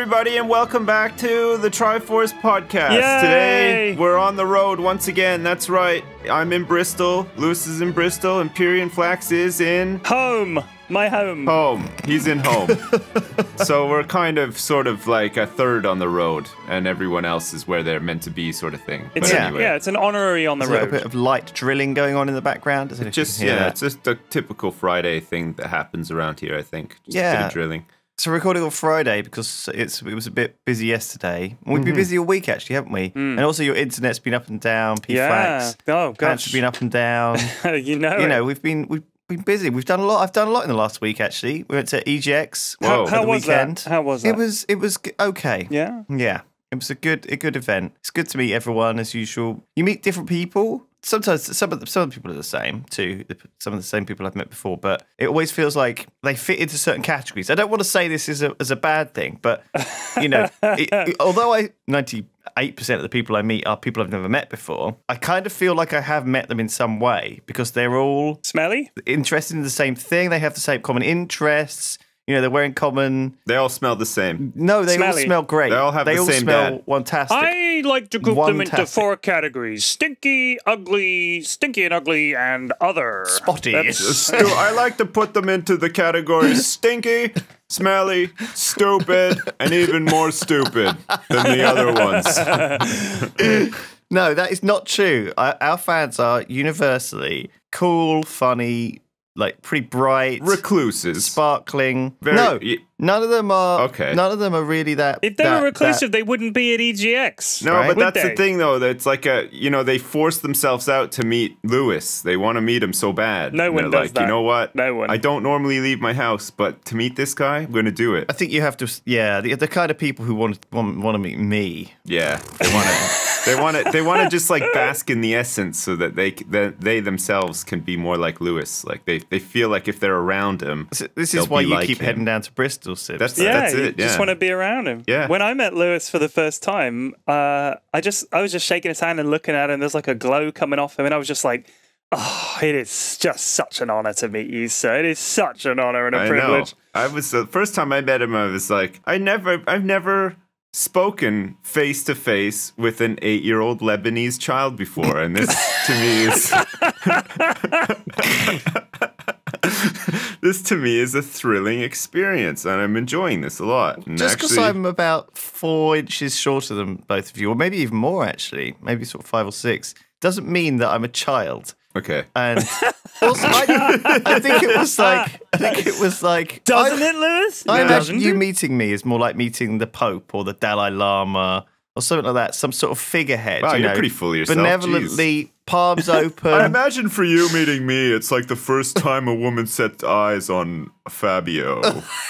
everybody, and welcome back to the Triforce podcast. Yay! Today, we're on the road once again. That's right. I'm in Bristol. Lewis is in Bristol. Empyrean Flax is in... Home. My home. Home. He's in home. So we're kind of, sort of like a third on the road, and everyone else is where they're meant to be, sort of thing. It's, but anyway. Yeah, it's an honorary on the There's a road. little bit of light drilling going on in the background. Isn't it? Just, yeah, it's just a typical Friday thing that happens around here, I think. Just a bit of drilling. So we're recording on Friday because it was a bit busy yesterday. We've been busy all week, actually, haven't we? And also your internet's been up and down, P-Flax. Oh, Pants gosh. have been up and down. you know, we've been busy. We've done a lot. I've done a lot in the last week, actually. We went to EGX Whoa. How the was weekend. that? How was that? It was okay. Yeah? Yeah. It was a good event. It's good to meet everyone as usual. You meet different people. Sometimes some of the people are the same too. Some of the same people I've met before, but it always feels like they fit into certain categories. I don't want to say this as a bad thing, but you know, although 98% of the people I meet are people I've never met before, I kind of feel like I have met them in some way because they're all Smelly? interested in the same thing. They have the same common interests. You know, they're wearing common. They all smell the same. No, they Smelly. all smell great. They all have the same smell dad. fantastic. I like to group them into One-tastic. 4 categories. Stinky and ugly, and other. Spotty. I like to put them into the categories stinky, smelly, stupid, and even more stupid than the other ones. No, that is not true. Our fans are universally cool, funny, like pretty bright, Recluses. sparkling. Very- None of them are. Okay. None of them are really that. If they were reclusive, they wouldn't be at EGX. No, Right? but Would that's they? the thing, though. That's like they force themselves out to meet Lewis. They want to meet him so bad. No And one they're does like, that. you know what? No one. I don't normally leave my house, but to meet this guy, I'm going to do it. I think you have to. Yeah, the kind of people who want to meet me. Yeah, they want to. They want to just like bask in the essence, so that they themselves can be more like Lewis. Like they feel like if they're around him, This they'll is why be you like keep him. heading down to Bristol, Sid. That's Yeah, it. you just want to be around him. Yeah. When I met Lewis for the first time, I was just shaking his hand and looking at him. There's like a glow coming off him, and I was just like, "Oh, it is just such an honor to meet you, sir. It is such an honor and a privilege." I was the first time I met him. I was like, I've never spoken face to face with an 8-year-old Lebanese child before, and this to me is. This to me is a thrilling experience, and I'm enjoying this a lot. And Just because I'm about 4 inches shorter than both of you, or maybe even more, actually, maybe sort of 5 or 6, doesn't mean that I'm a child. Okay. And also, I think it was like. Doesn't it, Lewis? I imagine Doesn't you it? meeting me is more like meeting the Pope or the Dalai Lama or something like that, some sort of figurehead. Wow, you you're know, pretty full of yourself. benevolently, palms open. I imagine for you meeting me, it's like the first time a woman set eyes on Fabio.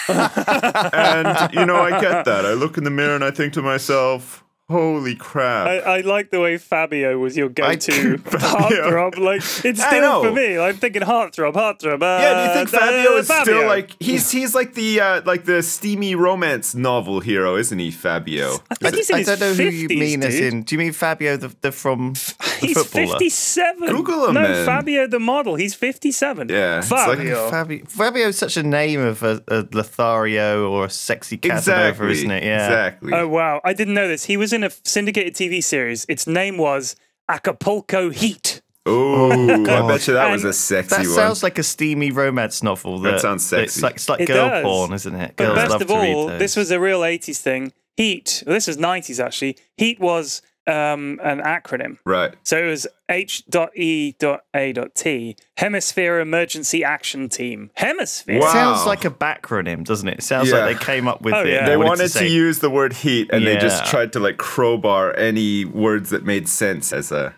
And, you know, I get that. I look in the mirror and I think to myself, holy crap. I like the way Fabio was your go-to heartthrob. Like it's I still know. for me. I'm thinking heartthrob. Yeah, do you think Fabio is Fabio. still like he's like the steamy romance novel hero, isn't he, Fabio? I think he's in I his don't know 50s, who you mean as dude. in. Do you mean Fabio the from the He's footballer? 57. Google him, No, man. Fabio the model. He's 57. Yeah, it's like- Fabio. Fabio's such a name of a Lothario or a sexy Casanova, isn't it? Yeah. Exactly. Oh wow, I didn't know this. He was in a syndicated TV series. Its name was Acapulco Heat. Oh, I God. bet you that was And a sexy That one. sounds like a steamy romance novel. That sounds sexy. It's like It girl does. porn, isn't it? But Girls best love of to read all, those. this was a real 80s thing. Heat. Well, this was 90s actually. Heat was an acronym. Right. So it was H.E.A.T. Hemisphere Emergency Action Team. Hemisphere. It Wow. sounds like a backronym, doesn't it? It sounds Yeah. like they came up with Oh, it. yeah. and They wanted wanted to say- use the word heat, and they just Yeah. tried to like crowbar any words that made sense as a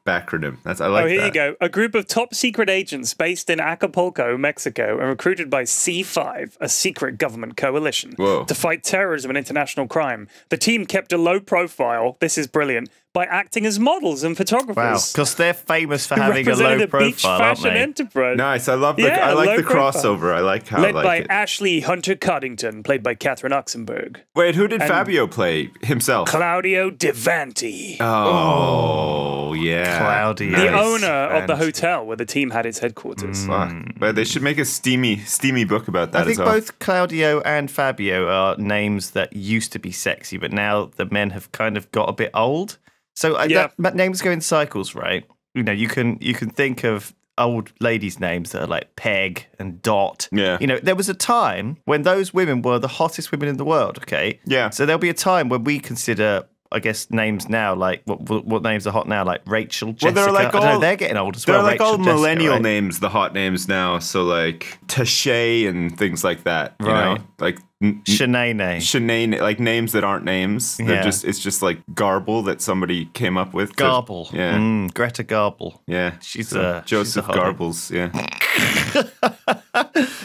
backronym. I like Oh, here that. you go. A group of top secret agents based in Acapulco, Mexico, and recruited by C5, a secret government coalition, Whoa. to fight terrorism and international crime. The team kept a low profile, this is brilliant, by acting as models and Wow, photographers. because they're famous for having a Represented low the beach profile, aren't fashion they? enterprise. Nice. I love the Yeah, I like low the profile. crossover. I like how Led I by like it. Ashley Hunter Coddington, played by Catherine Oxenberg. Wait, who did Fabio play himself? Claudio Devanti, Oh, yeah. Cloudy. the Nice. owner of the And- hotel where the team had its headquarters. Fuck. But they should make a steamy book about that I think as well. both Claudio and Fabio are names that used to be sexy, but now the men have kind of got a bit old. So that names go in cycles, right? You know, you can think of old ladies' names that are like Peg and Dot. Yeah. You know, there was a time when those women were the hottest women in the world, okay? Yeah. So there'll be a time when we consider, I guess, names now, like, what names are hot now? Like Rachel, Jessica. they're like I don't know, all- they're getting old as They're well. like Rachel, all Jessica, millennial right? names, the hot names now. So like Taché and things like that. You Right. know? Like Shanae. Shanae, like names that aren't names. They're Yeah. it's just like garble that somebody came up with. to- Garble. Yeah. Greta Garble. Yeah. She's So a Joseph hot one. Garbles. Yeah.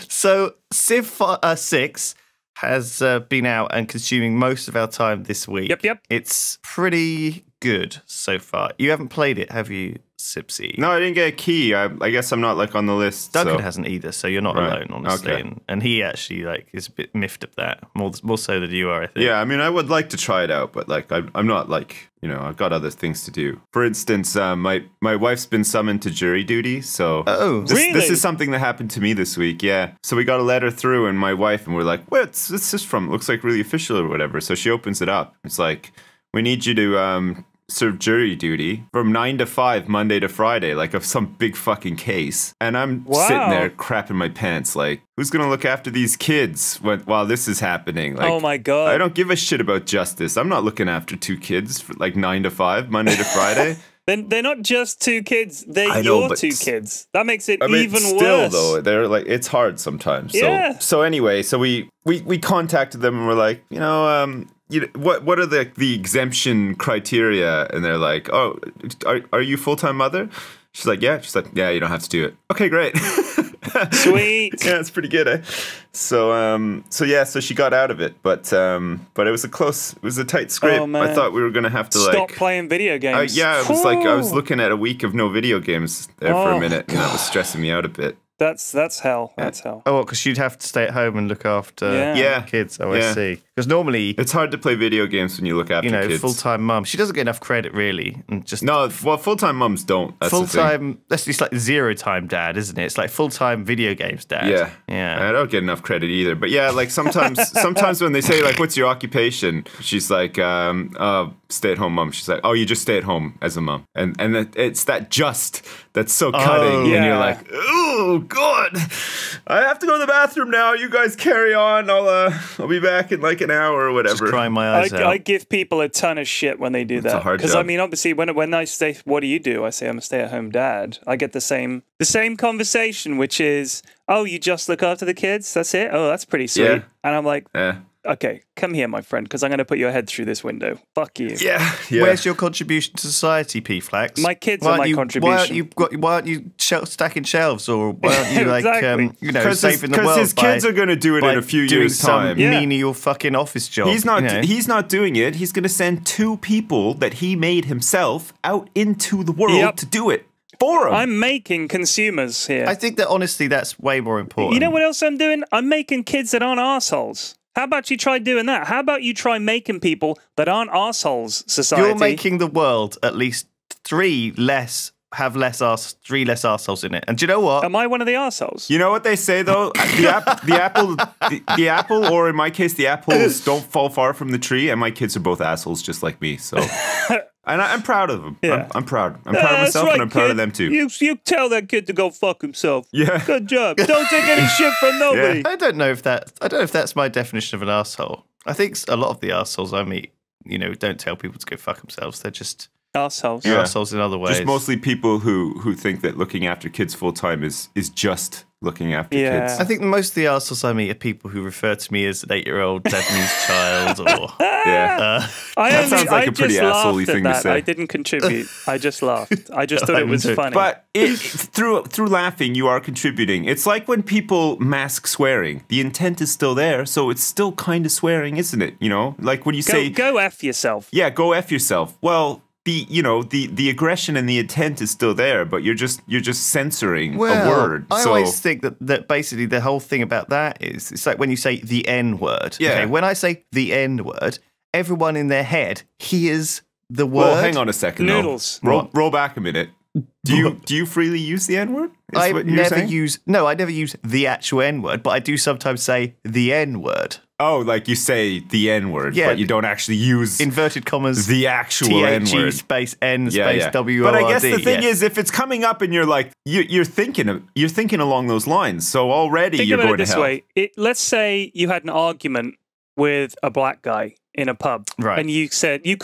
So Civ 6 has been out and consuming most of our time this week. Yep. It's pretty good so far. You haven't played it, have you, Sipsy? No, I didn't get a key. I guess I'm not like on the list. Duncan so. hasn't either, so you're not Right. alone, honestly. Okay. And he actually like is a bit miffed of that, more so than you are, I think. Yeah, I mean, I would like to try it out, but like, I'm not like, you know, I've got other things to do. For instance, my wife's been summoned to jury duty, so Oh. this Really? is something that happened to me this week. Yeah, so we got a letter through, and my wife and we're like, "What's this from? It looks like really official or whatever." So she opens it up. It's like, "We need you to serve jury duty from 9 to 5, Monday to Friday, like of some big fucking case." And I'm sitting Wow. there crapping my pants, like, who's gonna look after these kids while this is happening? Like, Oh my God. I don't give a shit about justice. I'm not looking after two kids for like 9 to 5, Monday to Friday. Then they're not just two kids; they're I know, your but two kids. That makes it I mean, even still worse. though, they're like, it's hard sometimes. Yeah. So anyway, so we contacted them and we're like, what are the exemption criteria? And they're like, "Oh, are you full-time mother?" She's like, "Yeah." She's like, "Yeah, you don't have to do it." Okay, great. Sweet. Yeah, it's pretty good, eh? So she got out of it, but it was it was a tight scrape. Oh, man. I thought we were gonna have to Stop like playing video games. yeah, it was like I was Whew. looking at a week of no video games there for Oh, a minute, and that was stressing me out a bit. That's hell. That's hell. Oh, because you'd have to stay at home and look after Yeah. kids. Oh, Yeah. I see. Because normally, It's hard to play video games when you look after kids. full-time mum, she doesn't get enough credit, really. And just No, well, full-time mums don't. That's the thing. full-time, that's just like zero-time dad, isn't it? It's like full-time video games dad. Yeah, Yeah. I don't get enough credit either. But yeah, like sometimes when they say like, "What's your occupation?" She's like, "Stay-at-home mom." She's like, "Oh, you just stay at home as a mom," and it's that that's so cutting, and you're yeah. like, "Oh God, I have to go to the bathroom now. You guys carry on. I'll be back in like an hour or whatever." Just crying my eyes out. I give people a ton of shit when they do a that. hard Because I job. mean, obviously, when I say, "What do you do?" I say, "I'm a stay-at-home dad." I get the same conversation, which is, "Oh, you just look after the kids? That's it? Oh, that's pretty sweet." Yeah. And I'm like, Yeah, "Okay, come here, my friend, because I'm going to put your head through this window. Fuck you." yeah. Where's your contribution to society, P-Flax? My kids are my contribution. Why aren't you stacking shelves, or why aren't you like Exactly. saving the world? his kids are going to do it by in a few doing years' some time. Yeah. menial fucking office job. He's not. you know? He's not doing it. He's going to send two people that he made himself out into the world Yep. to do it for him. I'm making consumers here. I think that honestly, that's way more important. You know what else I'm doing? I'm making kids that aren't assholes. How about you try doing that? How about you try making people that aren't assholes, society? You're making the world at least three less assholes in it. And do you know what? Am I one of the assholes? You know what they say though? The apple, or in my case, the apples don't fall far from the tree. And my kids are both assholes, just like me. So, and I'm proud of them. Yeah. I'm proud. I'm proud of myself, and I'm proud of them too. You tell that kid to go fuck himself. Yeah. Good job. Don't take any shit from nobody. I don't know if that's my definition of an asshole. I think a lot of the assholes I meet, don't tell people to go fuck themselves. They're just Assholes. Yeah. assholes in other ways. Just mostly people who think that looking after kids full time is just looking after Yeah. kids. I think most of the assholes I meet are people who refer to me as an 8-year-old Lebanese child, or Yeah. I sounds like a pretty just laughed asshole-y at thing to that. say. I didn't contribute. I just laughed. I just thought it was funny. But through laughing, you are contributing. It's like when people mask swearing. The intent is still there, so it's still kind of swearing, isn't it? Like when you say, go F yourself. yeah, go F yourself. Well, the aggression and the intent is still there, but you're just censoring a word. I always think that basically the whole thing about that is it's like when you say the N word. Yeah. Okay, when I say the N word, everyone in their head hears the word. Well, hang on a second. Noodles. Roll back a minute. Do you freely use the N word? I never use the actual N word, but I do sometimes say the N word. Oh, like you say the N word, but you don't actually use inverted commas the actual N THE word. space N space WORD. But I guess the thing is, if it's coming up and you're like you're thinking along those lines, so already you're going to hell. Think about it this way. Let's say you had an argument with a black guy in a pub, right? And you said you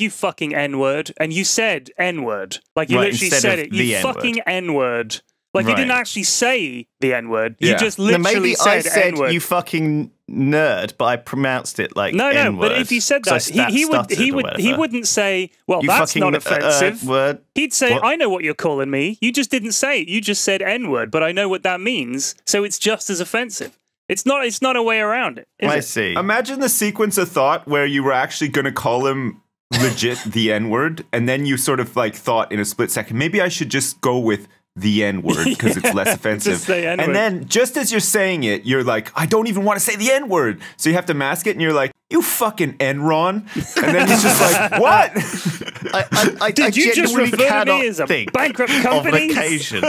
fucking N-word, and you said N-word, like you literally said it. You fucking N-word. Like you didn't actually say the N-word. You just literally said N-word. You fucking nerd, but I pronounced it like no. N-word. But if he said that, he wouldn't say, well, you that's not offensive. Word. He'd say, I know what you're calling me. You just didn't say it. You just said N-word, but I know what that means, so it's just as offensive. It's not a way around it. I see. Imagine the sequence of thought where you were actually going to call him legit the N-word, and then you sort of like thought in a split second, maybe I should just go with the N-word because it's less offensive. Just say N-word. And then just as you're saying it, you're like, I don't even want to say the N-word. So you have to mask it, and you're like, you fucking Enron. And then he's just like, what? Did you just refer to me as a bankrupt company? Of occasion.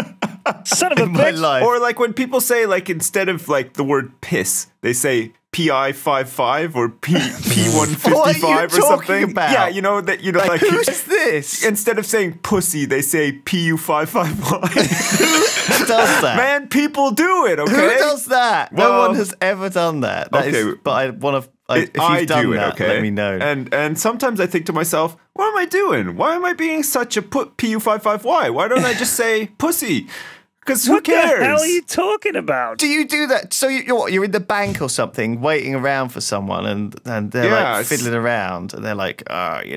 Son of a bitch. Or like when people say, like, instead of like the word piss, they say PI55 or P155 or something. About? Yeah, like who's this? Instead of saying pussy, they say PU555. Who does that? Man, people do it, okay? Who does that? Well, no one has ever done that. But I want to. If you've done that, okay? Let me know. And sometimes I think to myself, what am I doing? Why am I being such a PU55Y? Why don't I just say pussy? Because who cares? What the hell are you talking about? Do you do that? So you're in the bank or something, waiting around for someone, and they're like fiddling around, and they're like, I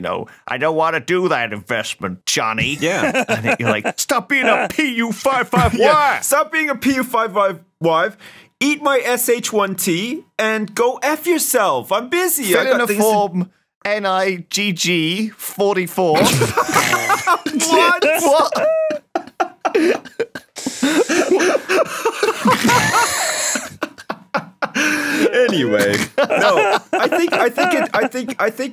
don't want to do that investment, Johnny. Yeah. And you're like, stop being a PU55Y. Yeah. Stop being a PU55Y. Eat my SH1T and go F yourself. I'm busy. Fill in a form NIGG 44. What? Anyway, no, I think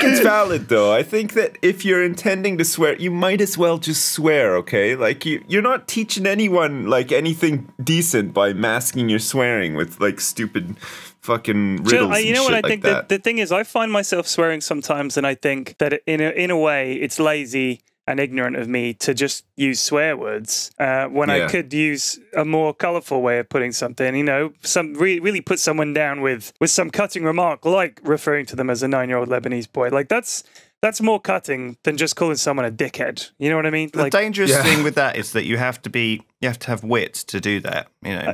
it's valid though. I think that if you're intending to swear, you might as well just swear, okay? Like you're not teaching anyone like anything decent by masking your swearing with like stupid fucking riddles. You know and what shit I think? like The thing is, I find myself swearing sometimes, and I think that in a way, it's lazy and ignorant of me to just use swear words when I could use a more colourful way of putting something. Really put someone down with some cutting remark, like referring to them as a 9-year-old Lebanese boy. Like that's more cutting than just calling someone a dickhead. You know what I mean? The dangerous thing with that is that you have to have wit to do that.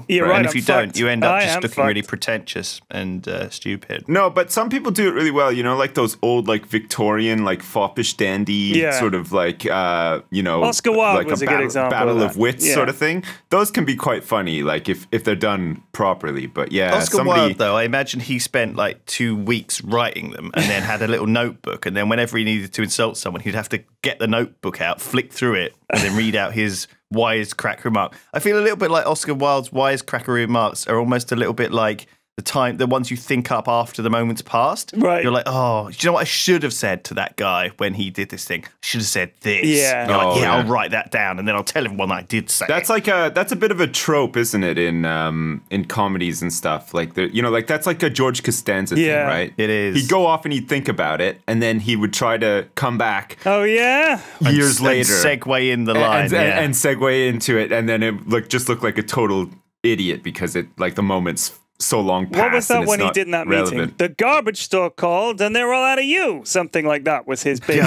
You're right. And if you don't, you end up just looking really fucked. pretentious and stupid. No, but some people do it really well. Like those old, like Victorian, like foppish dandy sort of like, Oscar Wilde like was a good example. Battle of of wits sort of thing. Those can be quite funny, like if they're done properly. But yeah, Oscar Wilde, though, I imagine he spent like 2 weeks writing them, and then had a little notebook, and then whenever he needed to insult someone, he'd have to get the notebook out, flick through it, and then read out his wisecrack remark. I feel a little bit like Oscar Wilde's wisecracker remarks are almost a little bit like the ones you think up after the moment's passed. Right. You're like, oh, do you know what I should have said to that guy when he did this thing? I should have said this. Yeah. You're like, I'll write that down, and then I'll tell everyone I did say. That's that's a bit of a trope, isn't it, in comedies and stuff? Like like that's like a George Costanza thing, right? It is. He'd go off and he'd think about it, and then he would try to come back. Oh yeah. Years later, and segue in the line, and segue into it, and then it just looked like a total idiot because it like the moment's so long past. What was that and when it's he not did in that relevant. meeting? The garbage store called and they were all out of you. Something like that was his big,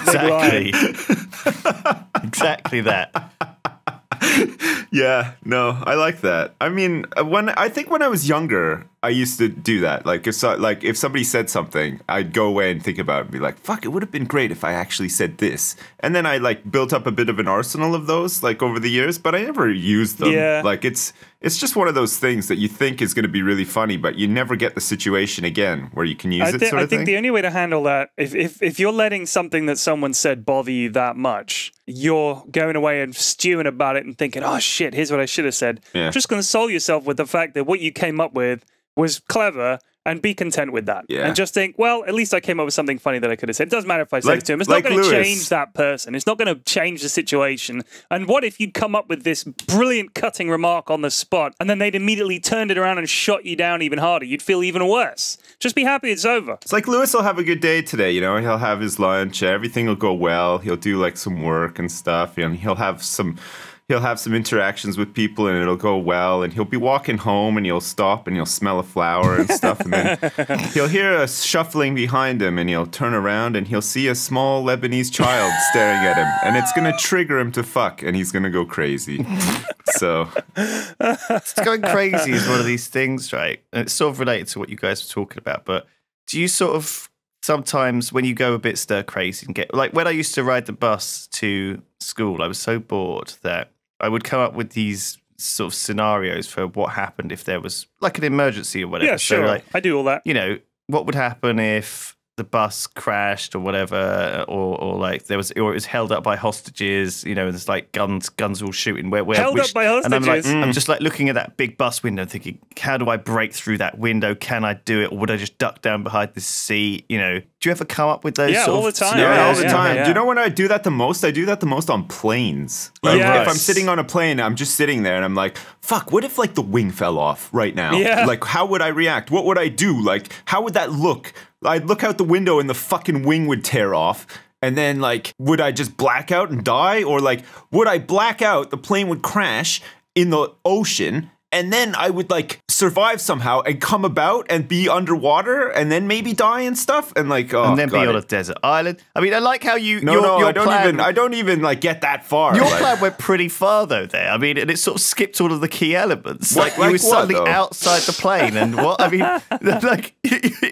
big line. Exactly that. Yeah, no, I like that. I mean, when I was younger, I used to do that. Like if somebody said something, I'd go away and think about it and be like, fuck, it would have been great if I actually said this. And then I like built up a bit of an arsenal of those like over the years, but I never used them. Yeah. Like it's just one of those things that you think is going to be really funny, but you never get the situation again where you can use it. Sort of I think thing. the only way to handle that, if you're letting something that someone said bother you that much, you're going away and stewing about it and thinking, oh shit, here's what I should have said. Yeah. Just console yourself with the fact that what you came up with was clever and be content with that. Yeah. And just think, well, at least I came up with something funny that I could have said. It doesn't matter if I said it to him. It's not like going to Lewis. change that person. It's not going to change the situation. And what if you'd come up with this brilliant cutting remark on the spot and then they'd immediately turned it around and shot you down even harder? You'd feel even worse. Just be happy it's over. It's like Lewis will have a good day today, you know. He'll have his lunch, everything will go well. He'll do like some work and stuff, and he'll have some interactions with people, and it'll go well. And he'll be walking home, and he'll stop, and he'll smell a flower and stuff, and then he'll hear a shuffling behind him, and he'll turn around, and he'll see a small Lebanese child staring at him, and it's gonna trigger him to fuck, and he's gonna go crazy. So It's going crazy is one of these things, right? And it's sort of related to what you guys were talking about. But do you sort of sometimes when you go a bit stir crazy and get like when I used to ride the bus to school, I was so bored that I would come up with these sort of scenarios for what happened if there was like an emergency or whatever. Yeah, sure. So, like, I do all that. you know, what would happen if the bus crashed or whatever, or like there was, or it was held up by hostages, you know, and there's like guns all shooting. Where Held up by And I'm like, hostages? I'm just like looking at that big bus window and thinking, how do I break through that window? Can I do it? Or would I just duck down behind the seat? You know, do you ever come up with those? Yeah, sort all of the time. scenarios? yeah, all the yeah, time. yeah. Do you know when I do that the most? I do that the most on planes. Like, Yes. if I'm sitting on a plane, I'm just sitting there and I'm like, fuck, what if like the wing fell off right now? Yeah. Like, how would I react? What would I do? Like, how would that look? I'd look out the window and the fucking wing would tear off. And then, like, would I just black out and die? Or, like, would I black out, the plane would crash in the ocean, and then I would, like, survive somehow and come about and be underwater and then maybe die and stuff? And, like, oh, And then God, be on a desert island. I mean, I like how you. No, your I don't plan, even. I don't even like get that far. Your like, plan went pretty far though there. I mean, and it sort of skipped all of the key elements. What- Like you like were what, suddenly though? outside the plane, and what I mean, like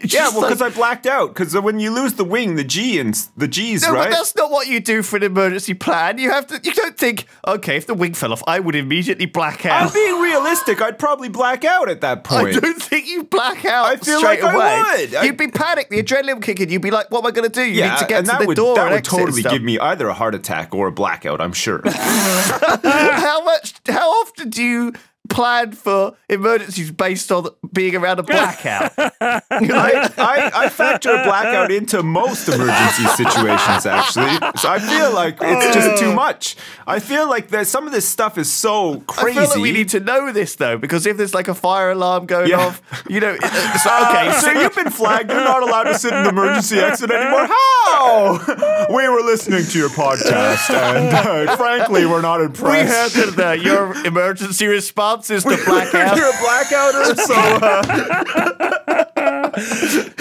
yeah, well, because I blacked out. Because when you lose the wing, the G's, No, right? but that's not what you do for an emergency plan. You have to. You don't think, okay, if the wing fell off, I would immediately black out. I'm being realistic. I'd probably black out at that point. I don't think you black out. I feel straight like I away. would. You'd be panicked. The adrenaline would kick in. You'd be like, "What am I going to do? You need to get and to that the would, door." that and would exit and totally stuff. give me either a heart attack or a blackout, I'm sure. How often do you plan for emergencies based on being around a blackout? I factor a blackout into most emergency situations, actually. So I feel like it's just too much. I feel like some of this stuff is so crazy. I feel like we need to know this though, because if there's like a fire alarm going Yeah. off, you know, okay, So you've been flagged. You're not allowed to sit in the emergency exit anymore. How? We were listening to your podcast, and frankly, we're not we impressed. heard that your emergency response is to black out. You're a blackouter, so.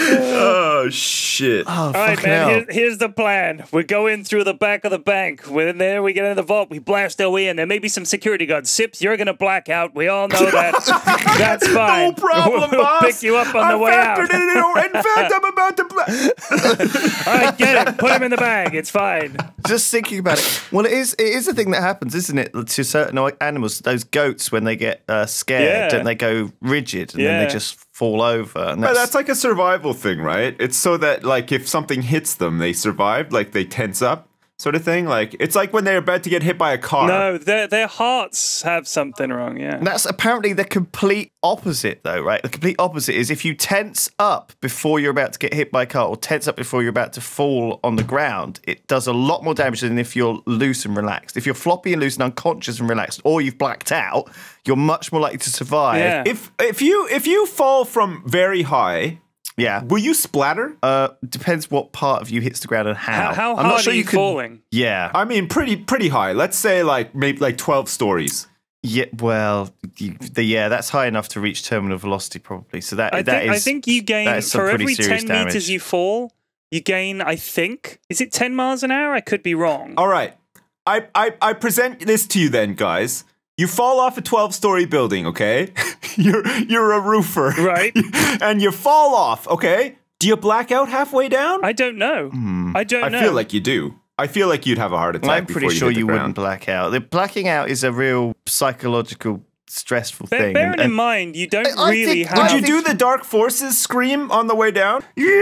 Oh shit! Oh, All right, fucking man. hell. Here's the plan. We're going through the back of the bank. We're in there. We get in the vault. We blast our way in. There may be some security guards. Sips, you're gonna black out. We all know that. That's fine. No problem, we'll boss. pick you up on the way out. factored it in. In fact, I'm about to. All right, get him. Put him in the bag. It's fine. Just thinking about it. Well, it is a thing that happens, isn't it, to certain animals? Those goats, when they get scared, Yeah. don't they go rigid and then Yeah. they just fall over? And But that's like a survival thing, right? It's so that like if something hits them, they survive. Like they tense up, sort of thing. Like it's like when they're about to get hit by a car. No, their hearts have something wrong. Yeah. That's apparently the complete opposite, though, right? The complete opposite is if you tense up before you're about to get hit by a car or tense up before you're about to fall on the ground, it does a lot more damage than if you're loose and relaxed. If you're floppy and loose and unconscious and relaxed, or you've blacked out, you're much more likely to survive. Yeah. If you fall from very high, Yeah. will you splatter? Depends what part of you hits the ground and how. How I'm hard not sure are you could- falling? Yeah. I mean, pretty high. Let's say like maybe like 12 stories. Yeah, well, that's high enough to reach terminal velocity, probably. So I think you gain that is some for pretty every serious 10 damage. meters you fall, you gain, I think, is it 10 miles an hour? I could be wrong. All right. I present this to you then, guys. You fall off a 12-story building, okay? You're a roofer. Right. And you fall off, okay? Do you black out halfway down? I don't know. I don't know. I feel like you do. I feel like you'd have a heart attack. I'm pretty before sure you, hit the you ground. wouldn't black out. The blacking out is a real psychological, stressful thing. Bearing in mind, you don't I really think- have. Would you do the Dark Forces scream on the way down? Yeah!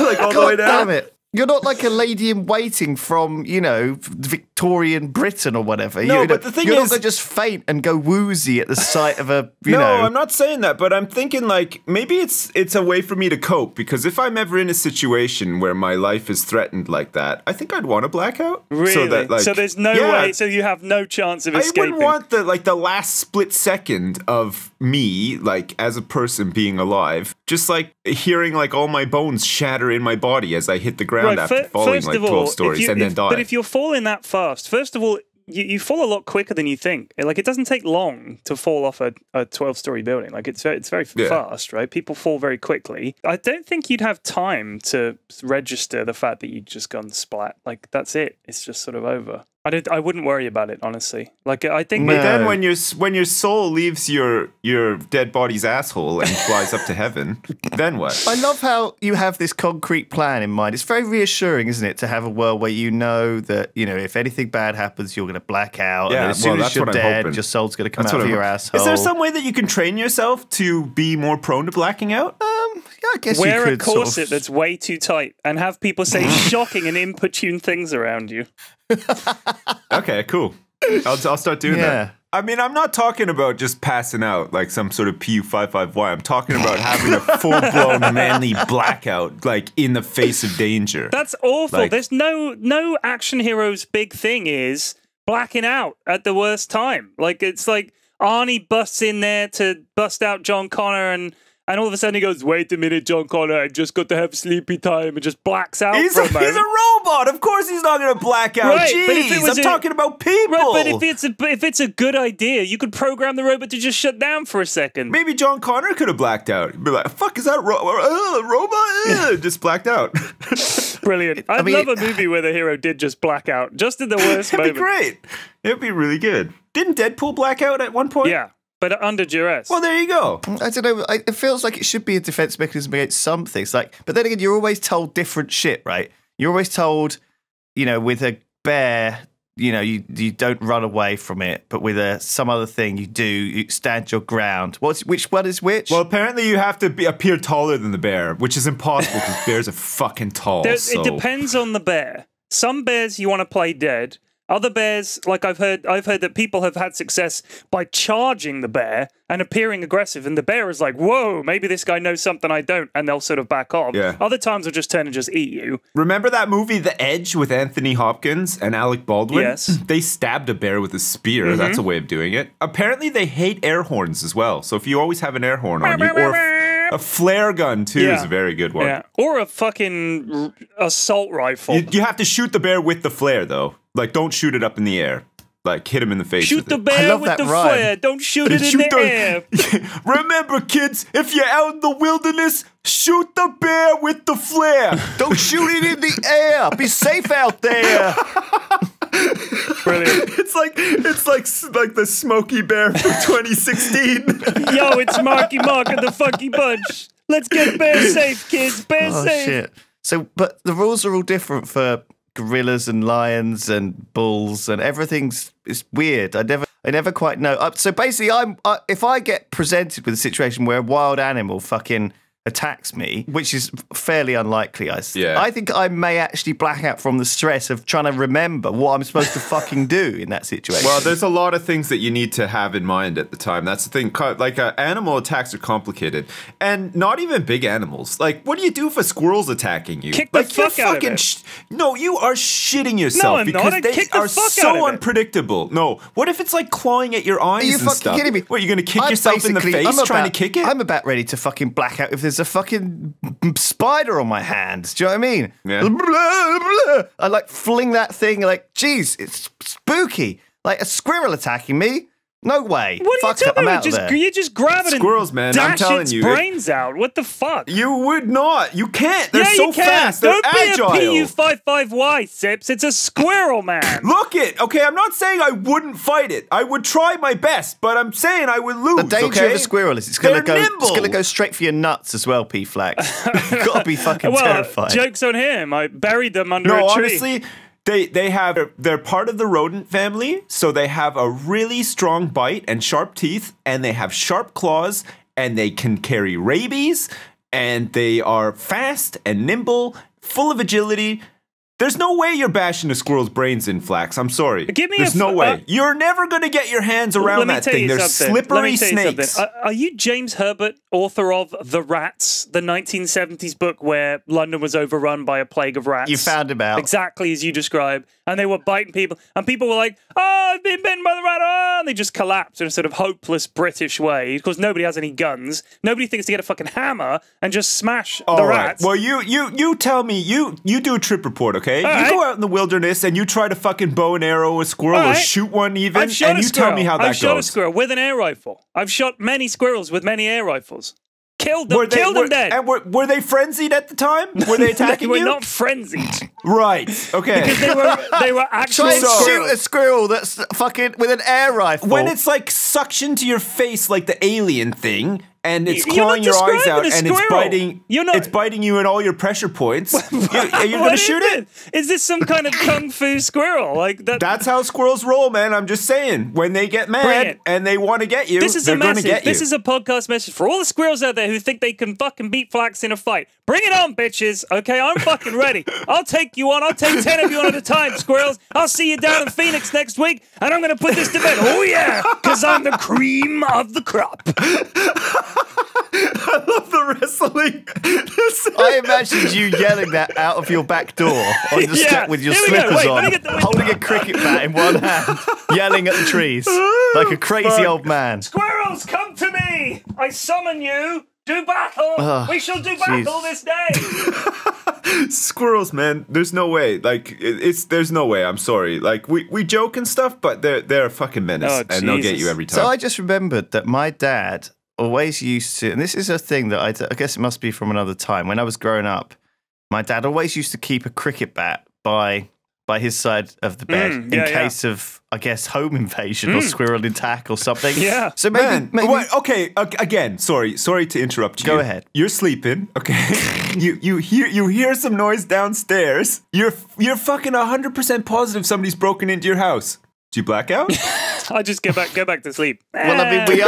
Like all the way God down? damn it. You're not like a lady in waiting from, you know, Victorian Britain or whatever. No, you but the thing you're is- not going to just faint and go woozy at the sight of a, you No, know. I'm not saying that, but I'm thinking like maybe it's a way for me to cope because if I'm ever in a situation where my life is threatened like that, I think I'd want to black out. Really? So, that, like, there's no yeah, way. So you have no chance of I escaping. wouldn't want the last split second of me, like as a person being alive, just like hearing like all my bones shatter in my body as I hit the ground after falling first like of all, 12 stories and then die. But if you're falling that fast, first of all, you fall a lot quicker than you think. Like it doesn't take long to fall off a 12-story building. Like it's very fast, right? People fall very quickly. I don't think you'd have time to register the fact that you'd just gone splat. Like that's it. It's just sort of over. I wouldn't worry about it, honestly. Like I think But then when your soul leaves your dead body's asshole and flies up to heaven, then what? I love how you have this concrete plan in mind. It's very reassuring, isn't it, to have a world where you know that, you know, if anything bad happens, you're going to black out. Yeah, and as soon well, as that's you're what I'm dead, hoping. your soul's going to come That's out what of I'm- your asshole. Is there some way that you can train yourself to be more prone to blacking out? Yeah, I guess wear you a could corset sort of... that's way too tight and have people say shocking and inopportune things around you. Okay, cool. I'll start doing Yeah. that. I mean, I'm not talking about just passing out like some sort of PU55Y. I'm talking about having a full-blown manly blackout, like in the face of danger. That's awful. Like- There's no action hero's big thing is blacking out at the worst time. Like it's like Arnie busts in there to bust out John Connor and all of a sudden he goes, "Wait a minute, John Connor, I just got to have sleepy time," and just blacks out He's for a a moment. robot. Of course, he's not going to black out. Right, but if it Jeez, was I'm a- talking about people. Right, but if it's a good idea, you could program the robot to just shut down for a second. Maybe John Connor could have blacked out. He'd be like, "Fuck, is that a robot?" Just blacked out. Brilliant. I'd mean- love a movie where the hero did just black out, just in the worst That'd moment. be great. It'd be really good. Didn't Deadpool black out at one point? Yeah, but under duress. Well, there you go. I don't know. It feels like it should be a defense mechanism against some things. Like, but then again, you're always told different shit, right? You're always told, you know, with a bear, you know, you don't run away from it, but with some other thing, you do. You stand your ground. Which one is which? Well, apparently you have to appear taller than the bear, which is impossible because bears are fucking tall. So. It depends on the bear. Some bears you want to play dead. Other bears, like I've heard that people have had success by charging the bear and appearing aggressive, and the bear is like, "Whoa, maybe this guy knows something I don't," and they'll sort of back off. Yeah. Other times they'll just turn and just eat you. Remember that movie, The Edge, with Anthony Hopkins and Alec Baldwin? Yes. They stabbed a bear with a spear. That's a way of doing it. Apparently, they hate air horns as well. So if you always have an air horn on you, or a flare gun too is a very good one. Yeah, or a fucking assault rifle. You have to shoot the bear with the flare, though. Like, don't shoot it up in the air. Like, hit him in the face. Shoot with the it. I bear love with that the rhyme. flare. Don't shoot it in Shoot the air. Remember, kids, if you're out in the wilderness, shoot the bear with the flare. don't shoot it in the air. Be safe out there. Brilliant. It's like the Smokey Bear from 2016. Yo, it's Marky Mark and the Funky Bunch. Let's get bear safe, kids. Bear Oh safe. shit! So, but the rules are all different for gorillas and lions and bulls, and it's weird. I never quite know. So basically, if I get presented with a situation where a wild animal fucking attacks me, which is fairly unlikely, I think I may actually black out from the stress of trying to remember what I'm supposed to fucking do in that situation. Well, there's a lot of things that you need to have in mind at the time. That's the thing. Like, animal attacks are complicated. And not even big animals. Like, what do you do if a squirrel's attacking you? Kick the like, you're fuck out of fucking it. No, you are shitting yourself I'm because not. they Kick the are fuck out of so it. unpredictable. No. What if it's like clawing at your eyes Are you and fucking stuff? kidding me? What, you're going to kick I'm yourself in the basically- face I'm trying about- to kick it? I'm about ready to fucking black out if there's a fucking spider on my hands. Do you know what I mean? Yeah. I like fling that thing like, geez, it's spooky. Like a squirrel attacking me. No way. What are Fuck you it, I'm talking out about? there. You just grab it Squirrels, and man, I'm dash telling its you. brains out. What the fuck? You would not. You can't. They're yeah, so you can. fast. They're Don't agile. be a PU-55Y, Sips. It's a squirrel, man. Look it. Okay, I'm not saying I wouldn't fight it. I would try my best, but I'm saying I would lose. The danger okay? of a squirrel is it's gonna They're go. nimble. It's gonna go straight for your nuts as well, P-Flax. You've got to be fucking Well, terrified. joke's on him. I buried them under No, a tree. honestly, they're part of the rodent family, so they have a really strong bite and sharp teeth, and they have sharp claws, and they can carry rabies, and they are fast and nimble, full of agility. There's no way you're bashing a squirrel's brains in, Flax. I'm sorry. There's no way. You're never going to get your hands around that thing. They're slippery snakes. Are you James Herbert, author of The Rats, the 1970s book where London was overrun by a plague of rats? You found him out. Exactly as you described. And they were biting people. And people were like, oh, I've been bitten by the rat. Oh, and they just collapsed in a sort of hopeless British way. Because nobody has any guns. Nobody thinks to get a fucking hammer and just smash the rats. Well, you tell me, you do a trip report, okay? All you go out in the wilderness and you try to fucking bow and arrow a squirrel or shoot one even, I've shot and you tell me how that goes. I've shot a squirrel with an air rifle. I've shot many squirrels with many air rifles. Killed them, killed them dead. And were they frenzied at the time? Were they attacking They were you? not frenzied. Right, okay. Because they were actual Try and squirrels. shoot a squirrel that's fucking with an air rifle. When it's like sucked to your face like the alien thing, and it's You're clawing not your eyes describing out, a and it's squirrel. biting. You're not- It's biting you in all your pressure points. You're What going to shoot is it? Is this some kind of kung fu squirrel? Like that? That's how squirrels roll, man. I'm just saying. When they get Bring mad it. and they want to get you, This is they're a going to message. get you. This is a podcast message for all the squirrels out there who think they can fucking beat Flax in a fight. Bring it on, bitches. Okay, I'm fucking ready. I'll take you on. I'll take 10 of you on at a time, squirrels. I'll see you down in Phoenix next week, and I'm going to put this to bed. Oh, yeah, because I'm the cream of the crop. I love the wrestling. I imagined you yelling that out of your back door on the step with your Here we go. slippers Wait, let on, me get the window holding a up. cricket bat in one hand, yelling at the trees like a crazy old man. Squirrels, come to me. I summon you. Do battle. We shall do battle this day. Squirrels, man. There's no way. Like there's no way. I'm sorry. Like we joke and stuff, but they're a fucking menace, Oh, and they'll get Jesus. you every time. So I just remembered that my dad always used to, and this is a thing that I guess it must be from another time. When I was growing up, my dad always used to keep a cricket bat by his side of the bed in case of, I guess, home invasion or squirrel attack or something. Yeah. So maybe, Wait, okay. Again, sorry to interrupt you. Go ahead. You're sleeping. Okay. you hear some noise downstairs. You're fucking 100% positive somebody's broken into your house. Do you black out? I just go back to sleep. well, I mean,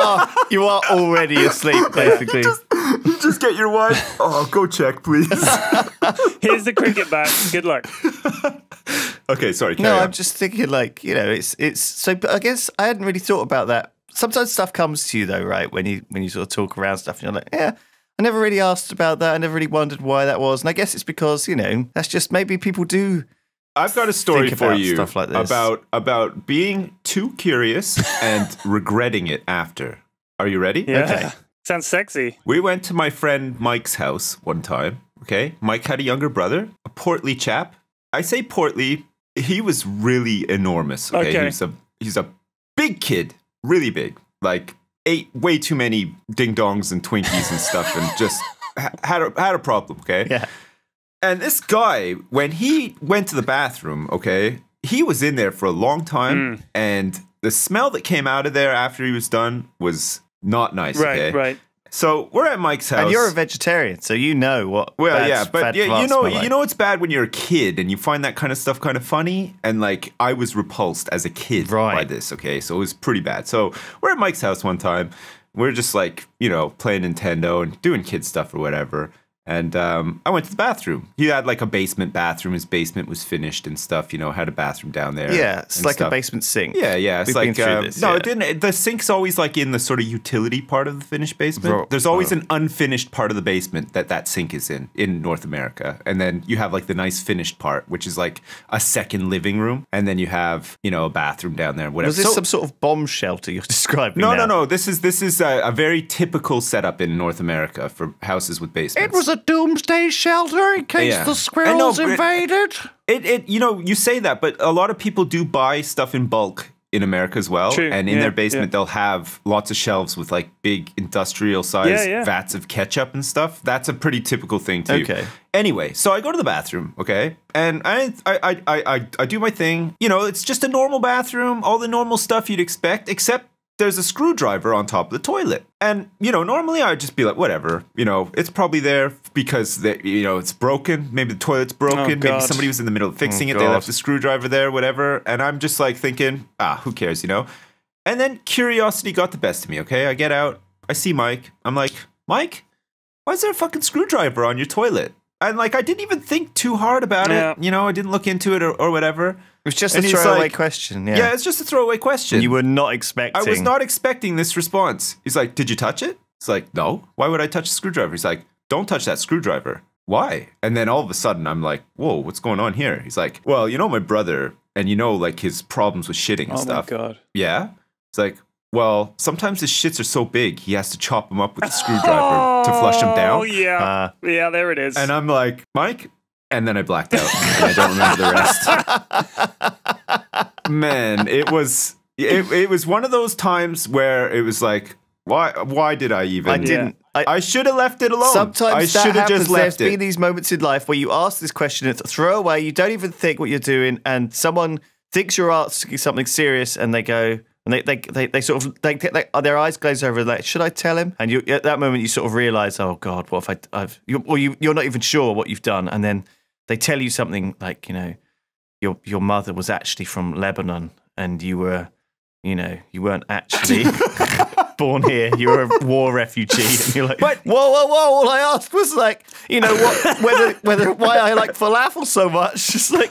you are already asleep, basically. You just get your wife. Oh, go check, please. Here's the cricket bat. Good luck. Okay, sorry. No, Carry on. I'm just thinking, like, you know, it's so. But I guess I hadn't really thought about that. Sometimes stuff comes to you though, right? When you sort of talk around stuff, and you're like, yeah, I never really asked about that. I never really wondered why that was, and I guess it's because that's just maybe people do. I've got a story think for about you stuff like this. about being too curious and regretting it after. Are you ready? Yeah. Okay. Sounds sexy. We went to my friend Mike's house one time. Okay, Mike had a younger brother, a portly chap. I say portly. He was really enormous. Okay, he's a big kid, really big. Like ate way too many ding dongs and Twinkies and stuff, and just had a problem. Okay. Yeah. And this guy, when he went to the bathroom, okay, he was in there for a long time, and the smell that came out of there after he was done was not nice. Right, okay? right. So we're at Mike's house. And you're a vegetarian, so you know what. Well, bad, yeah, but bad yeah, farts smell like. you know it's bad when you're a kid and you find that kind of stuff kind of funny. And like, I was repulsed as a kid by this. Okay, so it was pretty bad. So we're at Mike's house one time. We're just like, playing Nintendo and doing kid stuff or whatever. And I went to the bathroom. He had like a basement bathroom. His basement was finished and stuff. Had a bathroom down there. Yeah, it's like stuff. a basement sink. Yeah. It's We've like been through this, no, yeah. it didn't. The sink's always like in the sort of utility part of the finished basement. There's always an unfinished part of the basement that sink is in North America, and then you have like the nice finished part, which is like a second living room, and then you have a bathroom down there. Whatever. Was this some sort of bomb shelter you're describing? No. This is a very typical setup in North America for houses with basements. It was a doomsday shelter in case the squirrels invaded. You say that, but a lot of people do buy stuff in bulk in America as well. True. And in Yeah, their basement, yeah. they'll have lots of shelves with like big industrial size Yeah. vats of ketchup and stuff. That's a pretty typical thing too. Okay. Anyway, so I go to the bathroom, okay, and I do my thing. You know, it's just a normal bathroom, all the normal stuff you'd expect, except there's a screwdriver on top of the toilet. And, you know, normally I'd just be like, whatever, you know, it's probably there because, you know, it's broken. Maybe the toilet's broken. Oh, Maybe God. somebody was in the middle of fixing it. They God. left the screwdriver there, whatever. And I'm just like thinking, who cares, you know? And then curiosity got the best of me, okay? I get out. I see Mike. I'm like, Mike, why is there a fucking screwdriver on your toilet? And, like, I didn't even think too hard about it. You know, I didn't look into it or whatever. It was just And a he's throwaway like- question. Yeah, it's just a throwaway question. You were not expecting. I was not expecting this response. He's like, did you touch it? It's like, no. Why would I touch a screwdriver? He's like, don't touch that screwdriver. Why? And then all of a sudden, I'm like, whoa, what's going on here? He's like, well, you know my brother, and you know, like, his problems with shitting and Oh stuff. my God. Yeah? It's like, well, sometimes his shits are so big, he has to chop them up with a screwdriver to flush them down. Oh, yeah. Yeah, there it is. And I'm like, Mike? And then I blacked out. And I don't remember the rest. Man, it was one of those times where it was like, why did I even? I didn't. I should have left it alone. Sometimes I that should have happens. just There's left been it. these moments in life where you ask this question, it's a throwaway, you don't even think what you're doing, and someone thinks you're asking something serious, and they go, and they sort of their eyes glaze over, like, should I tell him? And you at that moment you sort of realise, oh God, what if you're not even sure what you've done, and then they tell you something like, you know, your mother was actually from Lebanon, and you were, you know, you weren't actually born here. You were a war refugee, and you're like, But- whoa! All I asked was like, you know, whether why I like falafel so much. Just like,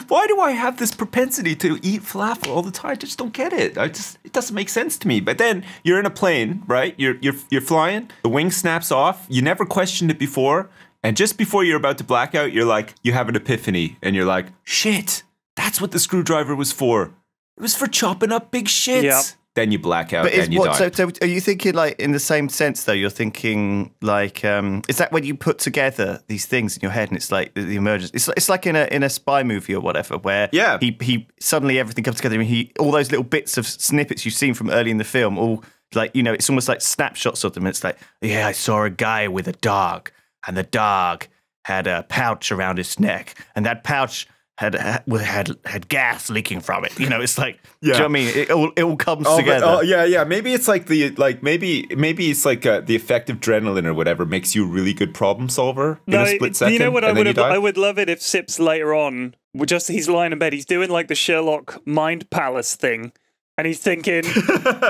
Why do I have this propensity to eat falafel all the time? I just don't get it. It doesn't make sense to me. But then you're in a plane, right? You're flying. The wing snaps off. You never questioned it before, and just before you're about to black out, you're like, you have an epiphany, and you're like, shit, that's what the screwdriver was for. It was for chopping up big shits. Yep. Then you black out but and you die. so are you thinking like in the same sense though? You're thinking like, is that when you put together these things in your head and it's like the emergence? It's like in a spy movie or whatever, where Yeah. he suddenly everything comes together and all those little bits of snippets you've seen from early in the film, all like, you know, it's almost like snapshots of them. And it's like, yeah, I saw a guy with a dog, and the dog had a pouch around his neck, and that pouch had gas leaking from it. You know, it's like, do you know what I mean? It all comes together. Yeah. Maybe it's like maybe it's like the effect of adrenaline or whatever makes you a really good problem solver in a split second. You know what? and then you die. I would love it if Sips later on, he's lying in bed, he's doing like the Sherlock Mind Palace thing. And he's thinking,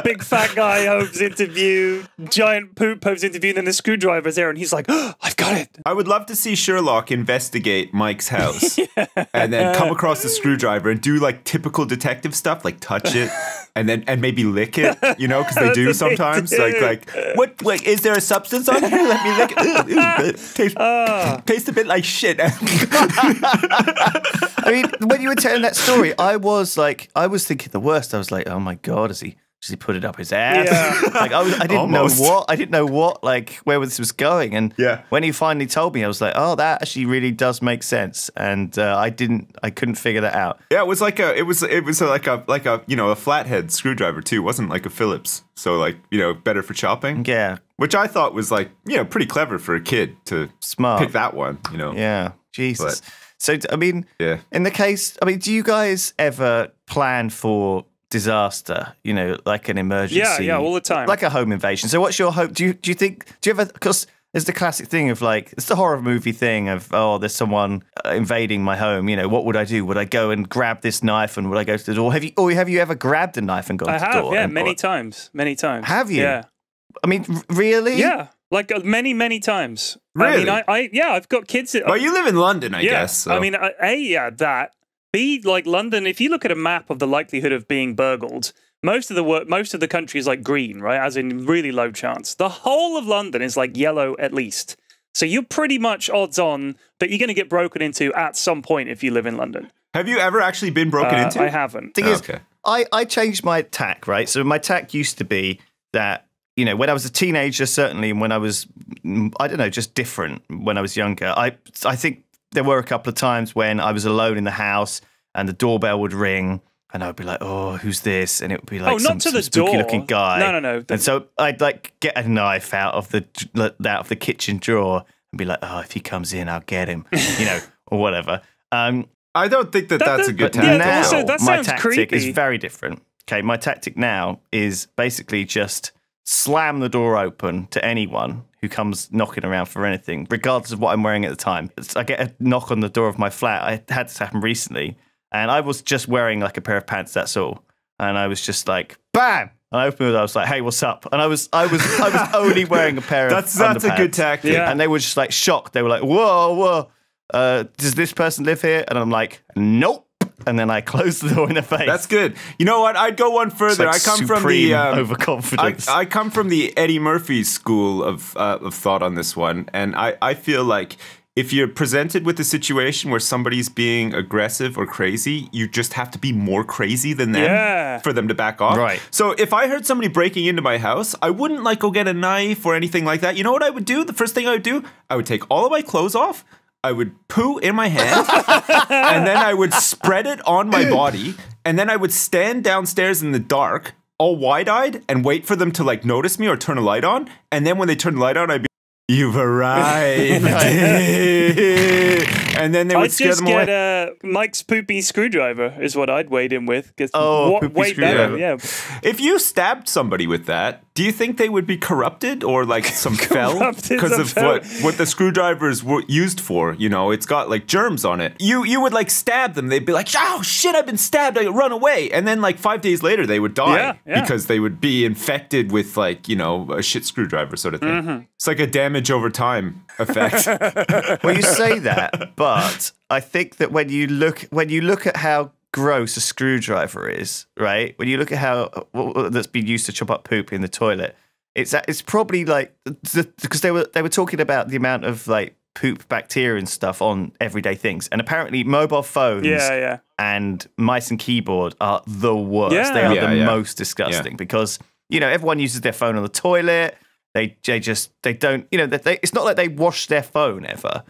big fat guy Hope's interview, giant poop Hope's interview, and then the screwdriver's there, and he's like, oh, I've got it. I would love to see Sherlock investigate Mike's house and then come across the screwdriver and do like typical detective stuff, like touch it and maybe lick it, you know, because they do That's what they sometimes. do. Like what? Is there a substance on here? Let me lick it. Tastes a bit like shit. I mean, when you were telling that story, I was thinking the worst. I was like, oh my God, does he put it up his ass? Yeah. Like I didn't Almost. know what, like where this was going. And Yeah. when he finally told me, I was like, oh, that actually really does make sense. And I couldn't figure that out. Yeah, it was like a you know, a flathead screwdriver too. It wasn't like a Phillips. So like, you know, better for chopping. Yeah, Which I thought was like, you know, pretty clever for a kid to smart. pick that one, you know. Yeah, Jesus. But- So I mean, Yeah. in the case, I mean, do you guys ever plan for disaster? You know, like an emergency. Yeah, all the time. Like a home invasion. So what's your hope? Do you ever, because there's the classic thing of like, it's the horror movie thing of, oh, there's someone invading my home. You know, what would I do? Would I go and grab this knife and would I go to the door? Have you ever grabbed a knife and gone I to the have, door? yeah, and- many times. Have you? Yeah. I mean, really? Yeah, like many times. Really? I mean, I've got kids. Well, you live in London, I Yeah, guess. So. I mean, that. B, like London, if you look at a map of the likelihood of being burgled, most of the country is like green, right? As in really low chance. The whole of London is like yellow at least. So you're pretty much odds on that you're going to get broken into at some point if you live in London. Have you ever actually been broken into? I haven't. Thing is, Okay. I changed my tack, right? So my tack used to be that, you know, when I was a teenager, certainly, and when I was, I don't know, just different when I was younger. I think there were a couple of times when I was alone in the house and the doorbell would ring and I'd be like, "Oh, who's this?" And it would be like not to some the spooky door. looking guy. No. And so I'd like get a knife out of the kitchen drawer and be like, "Oh, if he comes in, I'll get him," or whatever. I don't think that's a good But tactic. now, also, that my sounds tactic creepy. is very different. Okay, my tactic now is basically just slam the door open to anyone who comes knocking around for anything, regardless of what I'm wearing at the time. I get a knock on the door of my flat. I had this happen recently, and I was just wearing like a pair of pants. That's all. And I was just like, bam! And I opened it. I was like, "Hey, what's up?" And I was only wearing a pair of That's underpants. a good tactic. Yeah. And they were just like shocked. They were like, "Whoa. Does this person live here?" And I'm like, "Nope." And then I closed the door in their face. That's good. You know what? I'd go one further. It's like I come from the overconfidence. I come from the Eddie Murphy school of thought on this one, and I feel like if you're presented with a situation where somebody's being aggressive or crazy, you just have to be more crazy than them for them to back off. Right. So if I heard somebody breaking into my house, I wouldn't like go get a knife or anything like that. You know what I would do? The first thing I would do, I would take all of my clothes off. I would poo in my hand, and then I would spread it on my body, and then I would stand downstairs in the dark, all wide-eyed, and wait for them to like notice me or turn a light on. And then when they turn the light on, I'd be, "You've arrived," and then they would scare them away. I'd just get Mike's poopy screwdriver is what I'd wade in with. Poopy Way screwdriver. better, yeah. If you stabbed somebody with that, do you think they would be corrupted or like some fell Corrupted, because some of fell. what the screwdrivers were used for? You know, it's got like germs on it. You would like stab them. They'd be like, "Oh shit, I've been stabbed. I run away." And then like 5 days later, they would die because they would be infected with like a shit screwdriver sort of thing. Mm-hmm. It's like a damage over time effect. Well, you say that, but I think that when you look at how gross a screwdriver is, right? When you look at how that's been used to chop up poop in the toilet, it's probably like because they were talking about the amount of like poop bacteria and stuff on everyday things, and apparently mobile phones and mice and keyboard are the worst. Yeah. They are Yeah, the yeah. most disgusting because everyone uses their phone on the toilet. They don't, it's not like they wash their phone ever,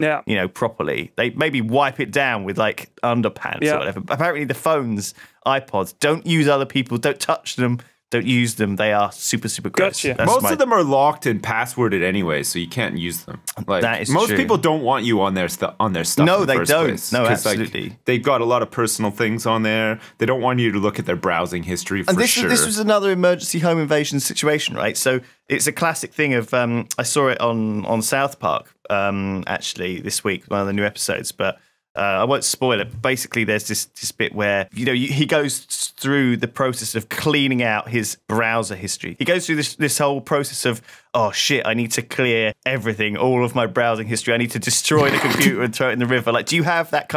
properly. They maybe wipe it down with like underpants or whatever. Apparently the phones, iPods, don't use other people, don't touch them, don't use them. They are super, super gross. Gotcha. That's Most of them are locked and passworded anyway, so you can't use them. Like, That is most true. people don't want you on their stuff. No, in the they first don't. place, No, 'cause, absolutely. Like, they've got a lot of personal things on there. They don't want you to look at their browsing history for And this sure. this was another emergency home invasion situation, right? So it's a classic thing of I saw it on South Park actually this week, one of the new episodes, but I won't spoil it. Basically, there's this bit where he goes through the process of cleaning out his browser history. He goes through this whole process of, oh shit, I need to clear everything, all of my browsing history. I need to destroy the computer and throw it in the river. Like, do you have that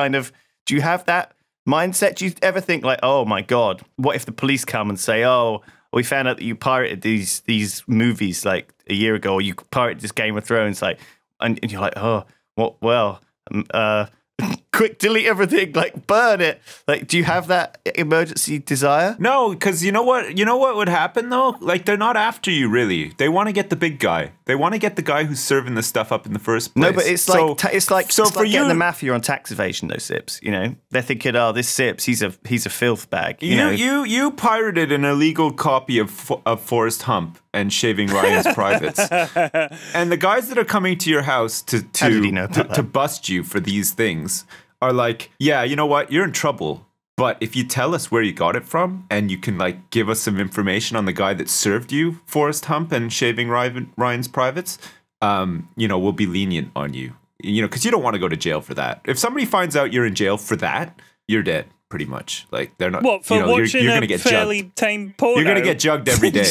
mindset? Do you ever think like, oh my god, what if the police come and say, oh, we found out that you pirated these movies like a year ago, or you pirated this Game of Thrones, like, and you're like, oh, what? Well, quick, delete everything, like burn it. Like, do you have that emergency desire? No, because you know what would happen though? Like, they're not after you really. They want to get the big guy. They want to get the guy who's serving the stuff up in the first place. No, but it's like for you, getting the mafia on tax evasion. Those Sips, they're thinking, oh, this Sips, he's a filth bag. You pirated an illegal copy of Forrest Hump and Shaving Ryan's Privates, and the guys that are coming to your house How did he know about to that? bust you for these things are like, yeah, you know what, you're in trouble. But if you tell us where you got it from, and you can like give us some information on the guy that served you Forrest Hump and Shaving Ryan's Privates, we'll be lenient on you. Because you don't want to go to jail for that. If somebody finds out you're in jail for that, you're dead. Pretty much, like they're not. What, for watching you're a gonna get fairly jugged. tame porno? You're gonna get jugged every day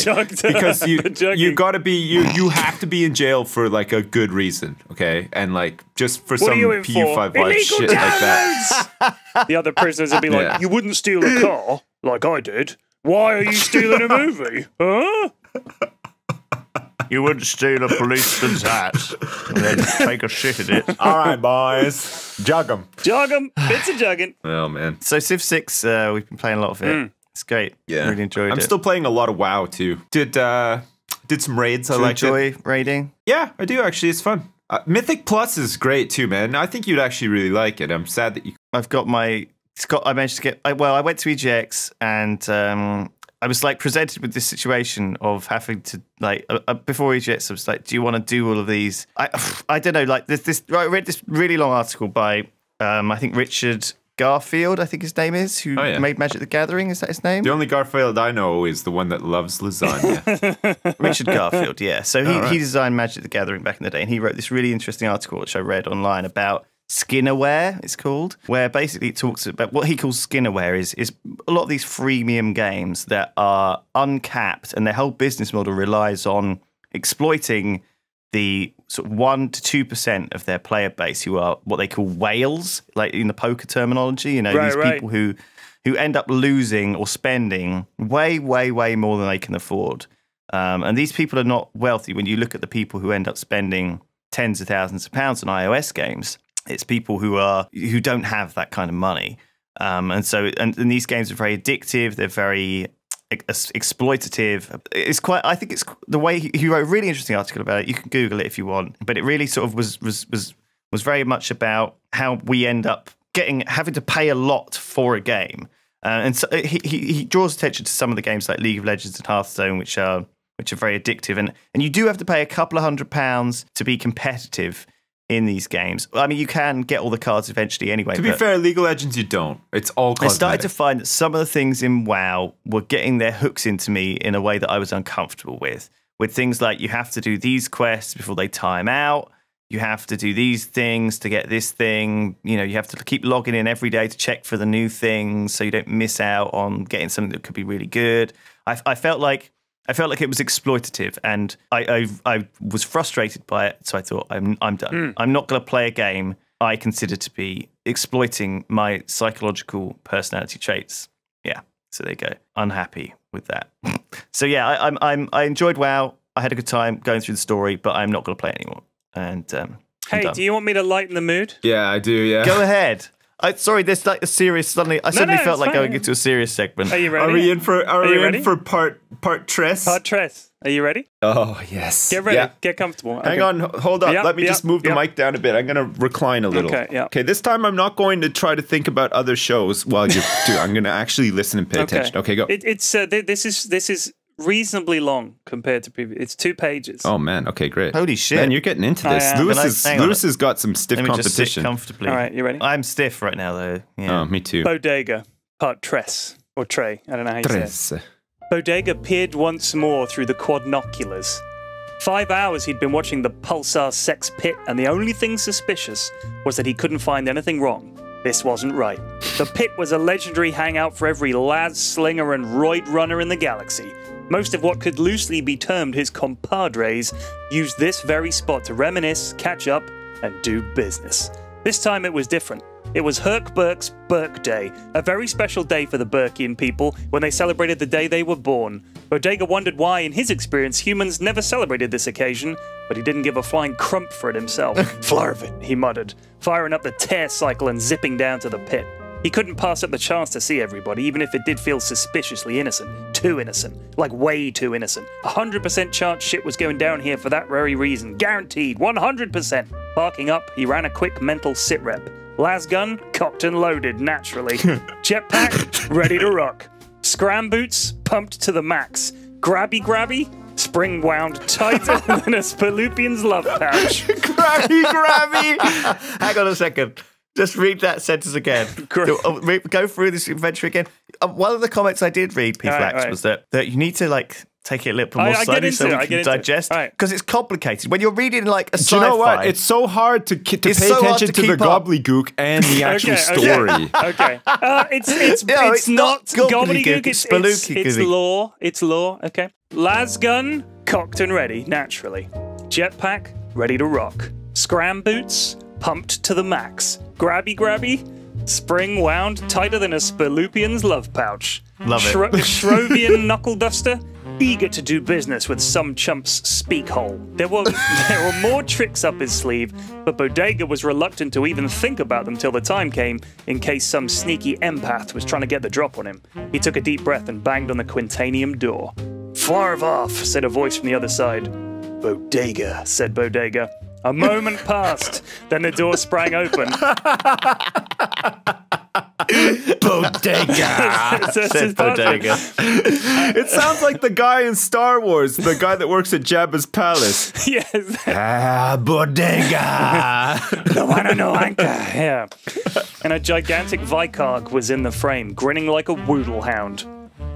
because you got to be you have to be in jail for like a good reason, okay? And like just for some PU5 life shit like that. The other prisoners would be like, Yeah. "You wouldn't steal a car like I did. Why are you stealing a movie? Huh? You wouldn't steal a policeman's hat and then take a shit in it. All right, boys, jug them. Jug 'em, bits of jugging." Oh man, So Civ 6, we've been playing a lot of it. It's great. yeah, Really enjoyed it. I'm still playing a lot of WoW too. Did some raids. I Do you liked it. enjoy raiding? Yeah, I do actually. It's fun. Mythic Plus is great too, man. I think you'd actually really like it. I'm sad that you. I've got my Scott, I managed to get. I went to EGX and I was like presented with this situation of having to before EGX. I was like, "Do you want to do all of these?" I don't know. Like this. I read this really long article by I think Richard Garfield, I think his name is, who made Magic the Gathering. Is that his name? The only Garfield I know is the one that loves lasagna. Richard Garfield, yeah. So he designed Magic the Gathering back in the day, and he wrote this really interesting article, which I read online, about skinnerware, it's called, where basically it talks about what he calls skinnerware is a lot of these freemium games that are uncapped, and their whole business model relies on exploiting the sort of 1% to 2% of their player base who are what they call whales, like in the poker terminology, you know, these people who end up losing or spending way, way, way more than they can afford. And these people are not wealthy. When you look at the people who end up spending tens of thousands of pounds on iOS games, it's people who don't have that kind of money. And these games are very addictive. They're very exploitative. It's quite. I think it's the way he wrote a really interesting article about it. You can Google it if you want, but it really sort of was very much about how we end up having to pay a lot for a game. And so he draws attention to some of the games like League of Legends and Hearthstone, which are very addictive, and you do have to pay a couple of £100 to be competitive in these games. I mean, you can get all the cards eventually anyway. To be fair, League of Legends, you don't. It's all cosmetic. I started to find that some of the things in WoW were getting their hooks into me in a way that I was uncomfortable with things like you have to do these quests before they time out, you have to do these things to get this thing, you know, you have to keep logging in every day to check for the new things so you don't miss out on getting something that could be really good. I felt like it was exploitative, and I was frustrated by it. So I thought, I'm done. I'm not going to play a game I consider to be exploiting my psychological personality traits. Yeah, so there you go. Unhappy with that. So yeah, I enjoyed WoW. I had a good time going through the story, but I'm not going to play it anymore. And hey, do you want me to lighten the mood? Yeah, I do. Yeah, go ahead. Sorry, there's like a serious. Suddenly felt like going into a serious segment. Are you ready? Are we in for part tres? Part tres. Are you ready? Oh yes. Get ready. Yeah. Get comfortable. Hang on. Hold up. Let me just move the mic down a bit. I'm gonna recline a little. Okay. Yeah. Okay. This time I'm not going to try to think about other shows while you do. I'm gonna actually listen and pay attention. Okay. Go. This is reasonably long compared to previous. It's 2 pages. Oh man. Okay. Great. Holy shit. Man, you're getting into this. Lewis has got some stiff competition. Just sit comfortably. All right. You ready? I'm stiff right now though. Yeah. Oh, me too. Bodega. Part tres. Or tray. I don't know how you say it. Bodega peered once more through the quadnoculars. 5 hours he'd been watching the Pulsar sex pit, and the only thing suspicious was that he couldn't find anything wrong. This wasn't right. The pit was a legendary hangout for every lad, slinger, and roid runner in the galaxy. Most of what could loosely be termed his compadres used this very spot to reminisce, catch up, and do business. This time it was different. It was Herc Burke's Burke Day, a very special day for the Burkean people when they celebrated the day they were born. Bodega wondered why, in his experience, humans never celebrated this occasion, but he didn't give a flying crump for it himself. Flarvin, he muttered, firing up the tear cycle and zipping down to the pit. He couldn't pass up the chance to see everybody, even if it did feel suspiciously innocent. Too innocent. Like way too innocent. 100% chance shit was going down here for that very reason. Guaranteed. 100%. Barking up, he ran a quick mental sit rep. Las gun, cocked and loaded, naturally. Jetpack, ready to rock. Scram boots, pumped to the max. Grabby, spring wound tighter than a Spaloopian's love pouch. Grabby. Hang on a second. Just read that sentence again. Go through this adventure again. One of the comments I did read, P-Flax, was that you need to like take it a little bit more slowly so we can digest. Because it's complicated. When you're reading like a sci-fi... Do you know what? It's so hard to pay attention to the gobbledygook and the actual story. Okay. It's not gobbledygook. It's lore. Okay. Lasgun, cocked and ready, naturally. Jetpack, ready to rock. Scram boots, pumped to the max. Grabby, spring wound tighter than a Spaloopian's love pouch. Love it. Shrovian knuckle duster, eager to do business with some chump's speak hole. There were more tricks up his sleeve, but Bodega was reluctant to even think about them till the time came, in case some sneaky empath was trying to get the drop on him. He took a deep breath and banged on the Quintanium door. Flarv off, said a voice from the other side. Bodega, said Bodega. A moment passed, then the door sprang open. Bodega. Says Bodega. It sounds like the guy in Star Wars, the guy that works at Jabba's palace. Yes. Bodega. No one no anchor. Yeah. And a gigantic Vikarg was in the frame, grinning like a woodle hound.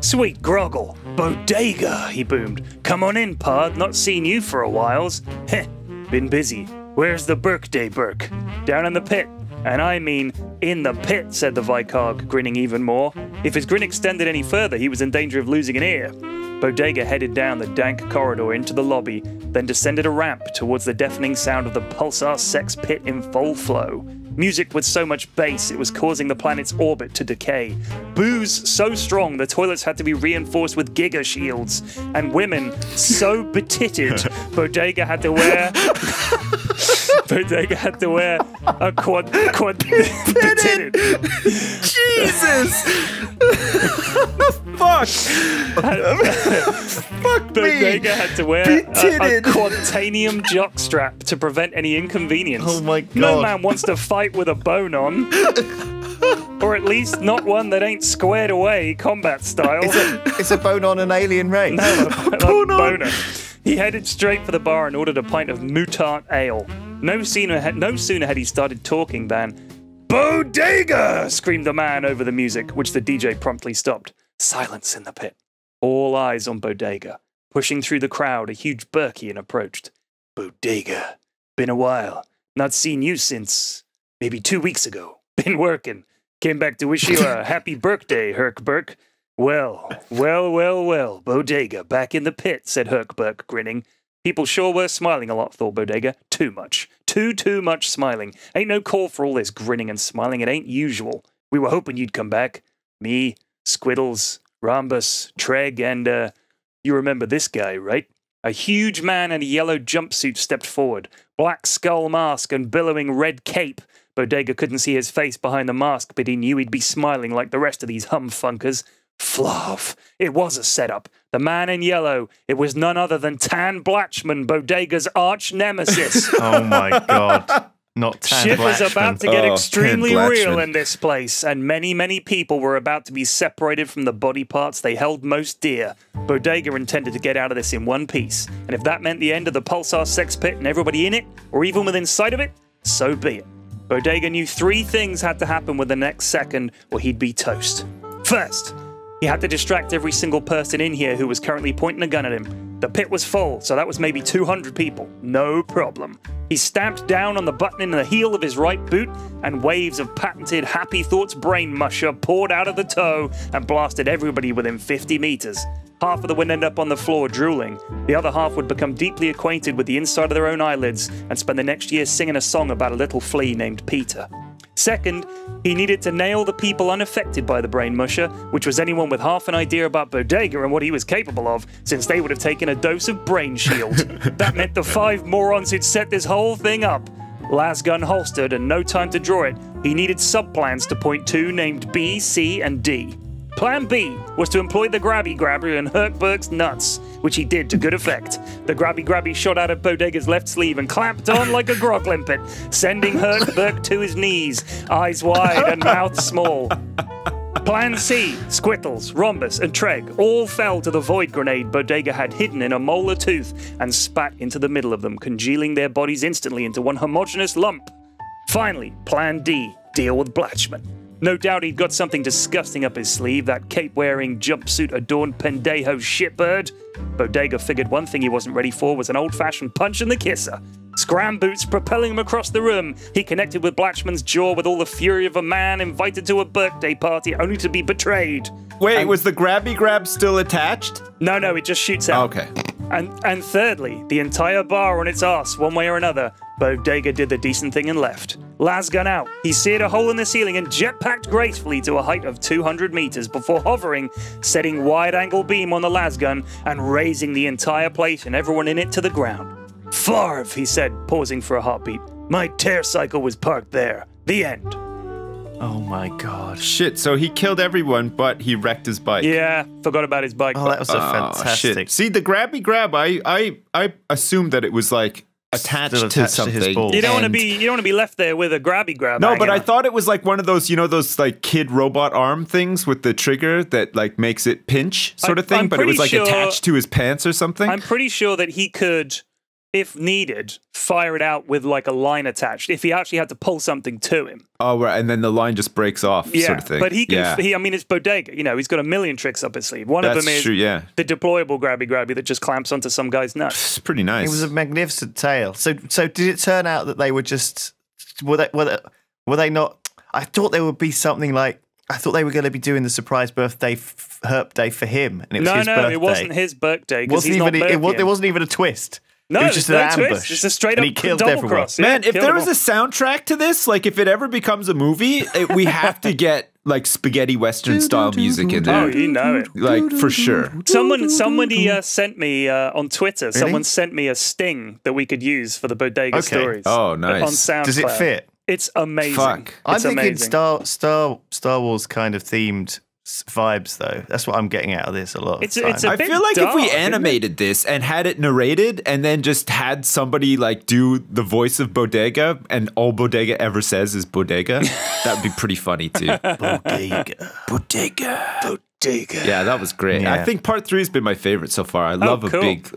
Sweet groggle. Bodega, he boomed. Come on in, pard. Not seen you for a whiles. Heh. Been busy. Where's the birthday Burke? Down in the pit. And I mean, in the pit, said the Vikarg, grinning even more. If his grin extended any further, he was in danger of losing an ear. Bodega headed down the dank corridor into the lobby, then descended a ramp towards the deafening sound of the pulsar sex pit in full flow. Music with so much bass it was causing the planet's orbit to decay. Booze so strong the toilets had to be reinforced with giga shields. And women so betitted, Bodega had to wear... Bodega had to wear a quad betitted. Jesus! Fuck! Fuck me! Bodega had to wear a quantanium jockstrap to prevent any inconvenience. Oh my God. No man wants to fight with a bone on. Or at least not one that ain't squared away combat style. It's a bone on an alien race. No, a boner. He headed straight for the bar and ordered a pint of Mutart ale. No sooner had he started talking than, Bodega! Screamed the man over the music, which the DJ promptly stopped. Silence in the pit. All eyes on Bodega. Pushing through the crowd, a huge Burkian approached. Bodega. Been a while. Not seen you since maybe 2 weeks ago. Been working. Came back to wish you a happy birthday, Herc Burke. Well. Bodega, back in the pit, said Herc Burke, grinning. People sure were smiling a lot, thought Bodega. Too much. Too much smiling. Ain't no call for all this grinning and smiling. It ain't usual. We were hoping you'd come back. Me, Squiddles, Rhombus, Treg, and, you remember this guy, right? A huge man in a yellow jumpsuit stepped forward. Black skull mask and billowing red cape. Bodega couldn't see his face behind the mask, but he knew he'd be smiling like the rest of these humfunkers. Flav. It was a setup. The man in yellow. It was none other than Tan Blatchman, Bodega's arch nemesis. Oh my God. Not Tan Shit was Blatchman. about to get extremely Tan real Blatchman. in this place, and many people were about to be separated from the body parts they held most dear. Bodega intended to get out of this in one piece, and if that meant the end of the Pulsar sex pit and everybody in it, or even within sight of it, so be it. Bodega knew 3 things had to happen with the next second, or he'd be toast. First, he had to distract every single person in here who was currently pointing a gun at him. The pit was full, so that was maybe 200 people. No problem. He stamped down on the button in the heel of his right boot, and waves of patented Happy Thoughts brain musher poured out of the toe and blasted everybody within 50 meters. Half of them would end up on the floor drooling. The other half would become deeply acquainted with the inside of their own eyelids and spend the next year singing a song about a little flea named Peter. Second, he needed to nail the people unaffected by the brain musher, which was anyone with half an idea about Bodega and what he was capable of, since they would have taken a dose of brain shield. That meant the 5 morons who'd set this whole thing up. Lasgun holstered and no time to draw it, he needed subplans to point to named B, C, and D. Plan B was to employ the Grabby Grabber and Herc Burke's nuts, which he did to good effect. The Grabby Grabby shot out of Bodega's left sleeve and clamped on like a grog limpet, sending Herc Burke to his knees, eyes wide and mouth small. Plan C, Squittles, Rhombus, and Treg all fell to the void grenade Bodega had hidden in a molar tooth and spat into the middle of them, congealing their bodies instantly into one homogeneous lump. Finally, Plan D, deal with Blatchman. No doubt he'd got something disgusting up his sleeve, that cape-wearing, jumpsuit-adorned pendejo shitbird. Bodega figured one thing he wasn't ready for was an old-fashioned punch in the kisser. Scram boots propelling him across the room, he connected with Blatchman's jaw with all the fury of a man invited to a birthday party only to be betrayed. Wait, was the Grabby Grab still attached? No, it just shoots out. Okay. And thirdly, the entire bar on its ass, one way or another, Bodega did the decent thing and left. Lasgun out. He seared a hole in the ceiling and jetpacked gracefully to a height of 200 meters before hovering, setting wide-angle beam on the lasgun and raising the entire place and everyone in it to the ground. Flarv, he said, pausing for a heartbeat. My tear cycle was parked there. The end. Oh my God. Shit, so he killed everyone, but he wrecked his bike. Yeah, forgot about his bike. Oh, that was a fantastic. Shit. See, the Grabby Grab, I assumed that it was like attached Still to attached to his something. balls. You don't want to and- be. You don't want to be left there with a grabby grab. No, but hanging I out. thought it was like one of those, those like kid robot arm things with the trigger that like makes it pinch sort of thing, I'm but it was like pretty sure- attached to his pants or something. I'm pretty sure that he could, if needed, fire it out with like a line attached. If he actually had to pull something to him. Oh, right, and then the line just breaks off, Yeah, sort of thing. but he can. Yeah. I mean, it's Bodega. He's got a million tricks up his sleeve. One of That's them is true. Yeah, the deployable grabby that just clamps onto some guy's nuts. it's pretty nice. It was a magnificent tale. So did it turn out that they were just were they not? I thought there would be something like. I thought they were going to be doing the surprise birthday herp day for him, and it was his birthday. It wasn't his birthday. 'Cause he's not There Burkean. wasn't even a twist. No, it was just an there's no ambush. twist. It's a straight and up he killed double everyone. cross. Yeah, Man, if killed there them was a soundtrack to this, like if it ever becomes a movie, we have to get like spaghetti western style music in all. Oh, there. you know it. Like for sure. Somebody sent me on Twitter. Someone sent me a sting that we could use for the Bodega stories. Oh, nice. On SoundCloud. Does it fit? It's amazing. Fuck. I'm It's thinking amazing. Star Wars kind of themed vibes though. That's what I'm getting out of this a lot. Of It's the a time. I bit feel like if we dark, isn't it? animated this and had it narrated and then just had somebody like do the voice of Bodega and all Bodega ever says is Bodega, that would be pretty funny too. Bodega. Bodega. Bodega. Yeah, that was great. Yeah. I think part 3 has been my favorite so far. I love cool. a big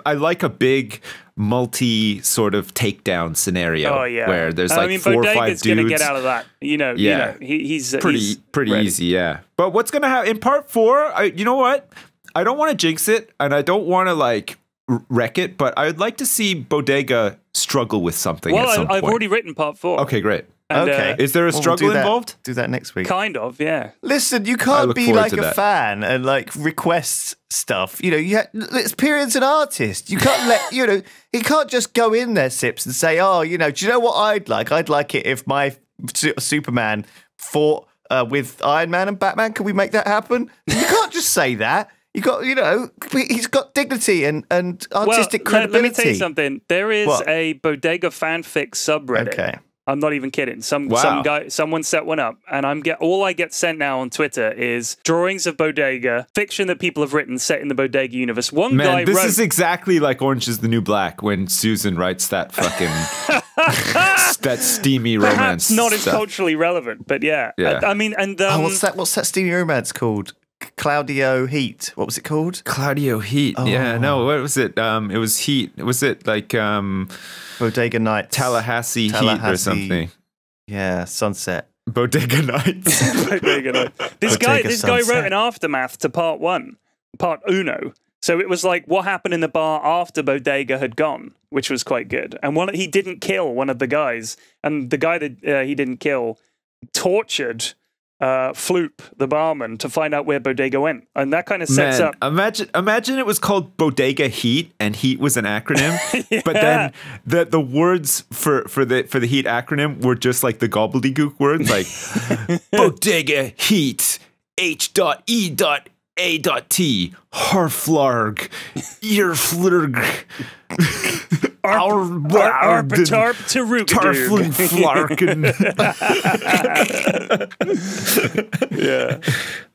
I like a big multi sort of takedown scenario Oh yeah. where there's like 4 or 5 Bodega's gonna dudes. get out of that. Yeah. He's pretty ready. easy, yeah. But what's gonna happen in part 4? You know what? I don't want to jinx it, and I don't want to like wreck it. But I would like to see Bodega struggle with something at some Well, I've point. already written part 4. Okay, great. And, Okay. Is there a Well, we'll struggle do that- involved? Do that next week. Kind of, yeah. Listen, you I can't look be forward like to a that. fan and like request stuff. It's Period's an artist. You can't let he can't just go in there, Sips, and say, "Oh, do you know what I'd like? I'd like it if my Superman fought with Iron Man and Batman. Can we make that happen?" You can't just say that. You got, he's got dignity and artistic credibility. Let me tell you something. There is What? a Bodega fanfic subreddit. Okay. I'm not even kidding. Wow. Someone set one up, and all I get sent now on Twitter is drawings of Bodega, fiction that people have written set in the Bodega universe. One guy Man, this wrote, is exactly like Orange is the New Black when Susan writes that fucking that steamy romance. perhaps not as stuff. culturally relevant, but yeah. Yeah. I mean, and What's that steamy romance called? Claudio Heat. What was it called? Claudio Heat. Yeah, no, what was it? It was Heat. Was it like Bodega Nights. Tallahassee Heat or Tallahassee. something? Yeah, Sunset. Bodega Nights. Bodega Night. This Bodega guy wrote Sunset. an aftermath to part 1, part uno. So it was like what happened in the bar after Bodega had gone, which was quite good. And he didn't kill one of the guys, and the guy that he didn't kill tortured Floop, the barman, to find out where Bodega went, and that kind of sets Man, up. imagine it was called Bodega Heat, and Heat was an acronym. But then the words for the Heat acronym were just like the gobbledygook words, like Bodega Heat, H.E.A.T, Harflarg, Earflurg, Arpatarp Tarflin Tarugadoo. Flarkin. Yeah.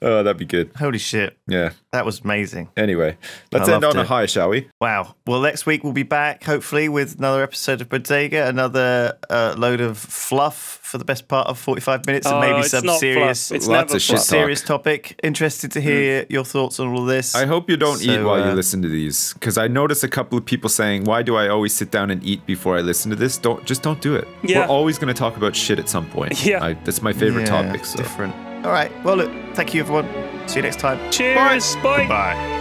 Oh, that'd be good. Holy shit. Yeah. That was amazing. Anyway, let's I end on loved a it. high, shall we? Wow. Well, next week we'll be back, hopefully, with another episode of Bodega, another load of fluff for the best part of 45 minutes, and maybe it's some not serious, fluff. It's Lots never of shit fluff. serious topic. Interested to hear your thoughts on all of this. I hope you don't eat So, while you listen to these, because I notice a couple of people saying, "Why do I always sit down and eat before I listen to this?" Don't do it. Yeah. We're always going to talk about shit at some point. Yeah. That's my favorite Yeah, topic. it's So. different. All right. Well, look, thank you, everyone. See you next time. Cheers. Bye. Bye.